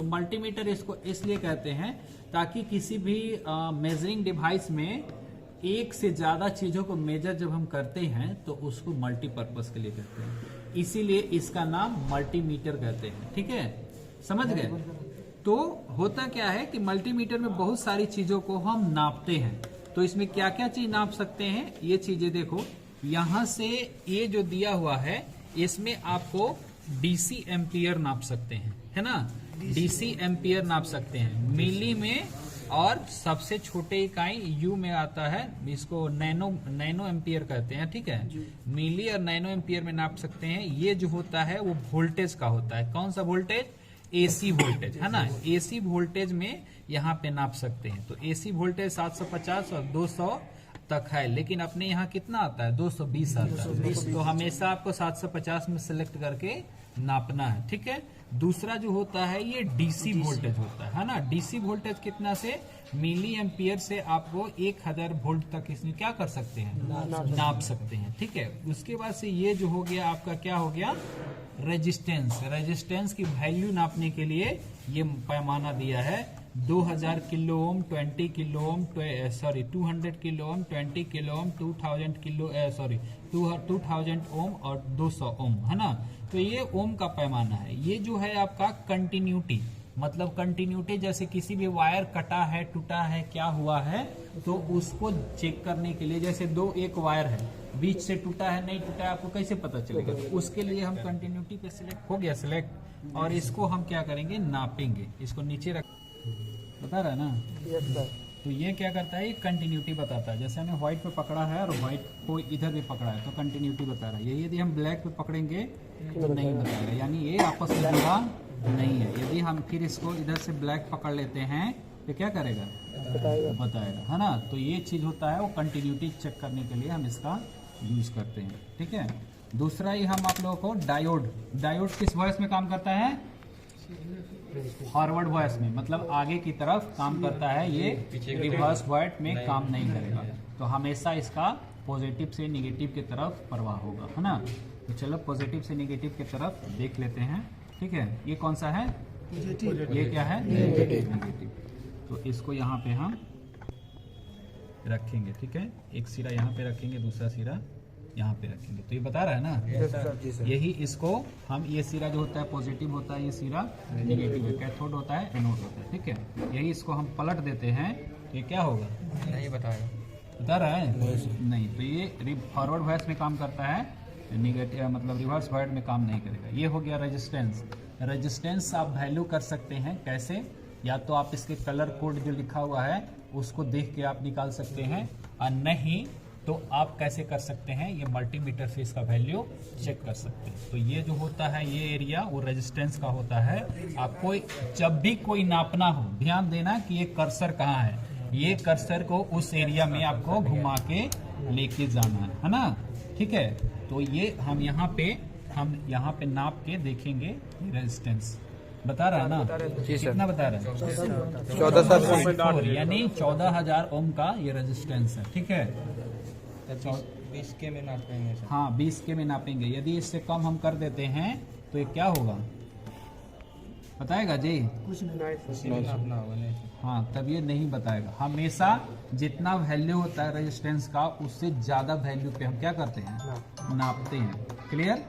Multimeter इसको इसलिए कहते हैं ताकि किसी भी मेजरिंग डिवाइस में एक से ज्यादा चीजों को मेजर जब हम करते हैं तो उसको मल्टीपर्पज के लिए कहते हैं, इसीलिए इसका नाम मल्टीमीटर कहते हैं। ठीक है, समझ गए? तो होता क्या है कि मल्टीमीटर में बहुत सारी चीजों को हम नापते हैं। तो इसमें क्या क्या चीज नाप सकते हैं, ये चीजें देखो। यहां से ये जो दिया हुआ है इसमें आपको डीसी एम्पियर नाप सकते हैं, है ना? डीसी एम्पियर नाप सकते हैं मिली में, और सबसे छोटे इकाई यू में आता है, इसको नैनो एम्पियर कहते हैं। ठीक है, मिली और नैनो एम्पियर में नाप सकते हैं। ये जो होता है वो वोल्टेज का होता है। कौन सा वोल्टेज? एसी वोल्टेज, है ना? एसी वोल्टेज में यहाँ पे नाप सकते हैं। तो एसी वोल्टेज 750 और 200 तक है, लेकिन अपने यहाँ कितना आता है? 220 आता है। तो हमेशा आपको 750 में सिलेक्ट करके नापना है। ठीक है, दूसरा जो होता है ये डीसी वोल्टेज होता है ना? डीसी वोल्टेज कितना से? मिली एम्पियर से आपको 1000 वोल्ट तक इसमें क्या कर सकते हैं? नाप सकते हैं। ठीक है, उसके बाद से ये जो हो गया आपका क्या हो गया? रेजिस्टेंस। रेजिस्टेंस की वैल्यू नापने के लिए ये पैमाना दिया है। 2000 kilo ohm, 20 kilo ohm, 200 kilo ohm, 20 kilo ohm, 2000 ओम और 200 ओम, है ना? तो ये ओम का पैमाना है। ये जो है आपका कंटिन्यूटी, मतलब कंटिन्यूटी, जैसे किसी भी वायर कटा है, टूटा है, क्या हुआ है, तो उसको चेक करने के लिए, जैसे एक वायर है, बीच से टूटा है नहीं टूटा है, आपको कैसे पता चलेगा? तो उसके लिए हम कंटिन्यूटी पे सिलेक्ट हो गया सिलेक्ट, और इसको हम क्या करेंगे? नापेंगे। इसको नीचे रख, बता रहा है ना? तो ये क्या करता है? ये कंटिन्यूटी बताता है। जैसे हमें व्हाइट पे पकड़ा है और व्हाइट को इधर भी पकड़ा है तो कंटिन्यूटी बता रहा है। ये यदि हम ब्लैक पे पकड़ेंगे तो नहीं बताएगा, यानी ये आपस में जुड़ा नहीं है। यदि हम फिर इसको इधर से ब्लैक पकड़ लेते हैं तो क्या करेगा? बताएगा, है ना? तो ये चीज होता है, वो कंटिन्यूटी चेक करने के लिए हम इसका यूज करते हैं। ठीक है, दूसरा ही हम आप लोगों को डायोड। डायोड किस वॉइस में काम करता है? फॉरवर्ड वॉइस में, मतलब आगे की तरफ काम करता है। ये रिवर्स वॉइस में काम नहीं करेगा। तो हमेशा इसका पॉजिटिव से निगेटिव की तरफ प्रवाह होगा, है ना? तो चलो पॉजिटिव से निगेटिव की तरफ देख लेते हैं। ठीक है, ये कौन सा है? ये क्या है? नेगेटिव। तो इसको यहाँ पे हम रखेंगे। ठीक है, एक सिरा यहाँ पे रखेंगे, दूसरा सिरा यहाँ पे रखेंगे। तो ये बता रहा है ना? यही इसको हम, ये सिरा जो होता है पॉजिटिव होता है, ये सिरा नेगेटिव है, कैथोड होता है, एनोड होता है। ठीक है, यही इसको हम पलट देते हैं तो ये क्या होगा? नहीं बताएगा। बता रहा है? नहीं। तो ये फॉरवर्ड वॉइस में काम करता है, निगेटिव मतलब रिवर्स वॉइस में काम नहीं करेगा। ये हो गया रेजिस्टेंस। रेजिस्टेंस आप वैल्यू कर सकते हैं कैसे? या तो आप इसके कलर कोड जो लिखा हुआ है उसको देख के आप निकाल सकते हैं, और नहीं तो आप कैसे कर सकते हैं? ये मल्टीमीटर से इसका वैल्यू चेक कर सकते हैं। तो ये जो होता है ये एरिया वो रेजिस्टेंस का होता है। आपको जब भी कोई नापना हो, ध्यान देना कि ये कर्सर कहाँ है। ये कर्सर को उस एरिया में आपको घुमा के लेके जाना है ना? ठीक है, तो ये हम यहाँ पे नाप के देखेंगे। रेजिस्टेंस बता रहा है ना? कितना बता रहा है? 14,000, यानी 14,000 ओम का ये रेजिस्टेंस है। ठीक है, 20 के में नापेंगे। हाँ, 20 के में नापेंगे। यदि इससे कम हम कर देते हैं तो ये क्या होगा? बताएगा जी? कुछ नहीं नापना होगा। नहीं, हाँ, तब ये नहीं बताएगा। हमेशा जितना वैल्यू होता है रेजिस्टेंस का, उससे ज्यादा वैल्यू पे हम क्या करते हैं? नापते हैं। क्लियर?